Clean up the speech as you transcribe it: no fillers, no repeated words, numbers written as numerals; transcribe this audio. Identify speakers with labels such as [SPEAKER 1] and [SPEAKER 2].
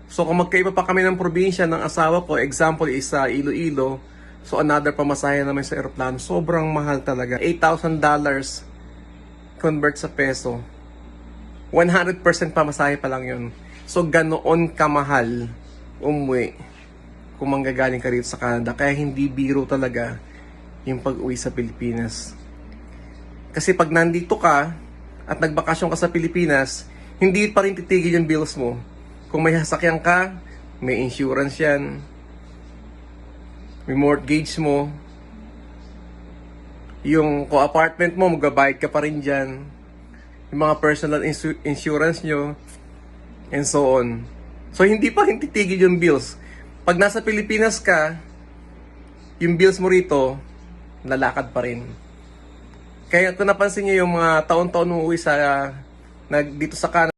[SPEAKER 1] So kung magkaiba pa kami ng probinsya ng asawa ko, example is sa Iloilo, so another pamasahe naman sa aeroplano, sobrang mahal talaga. $8,000 convert sa peso. 100% pamasahe pa lang yun. So ganoon kamahal umuwi kung manggagaling ka rito sa Canada. Kaya hindi biro talaga yung pag-uwi sa Pilipinas. Kasi pag nandito ka at nagbakasyon ka sa Pilipinas, hindi pa rin titigil yung bills mo. Kung may sasakyan ka, may insurance yan, may mortgage mo, yung co-apartment mo, magbabayad ka pa rin dyan, yung mga personal insurance nyo, and so on. So hindi pa rin titigil yung bills. Pag nasa Pilipinas ka, yung bills mo rito, lalakad pa rin. Kaya kung napansin nyo yung mga taon-taon umuwi dito sa Canada,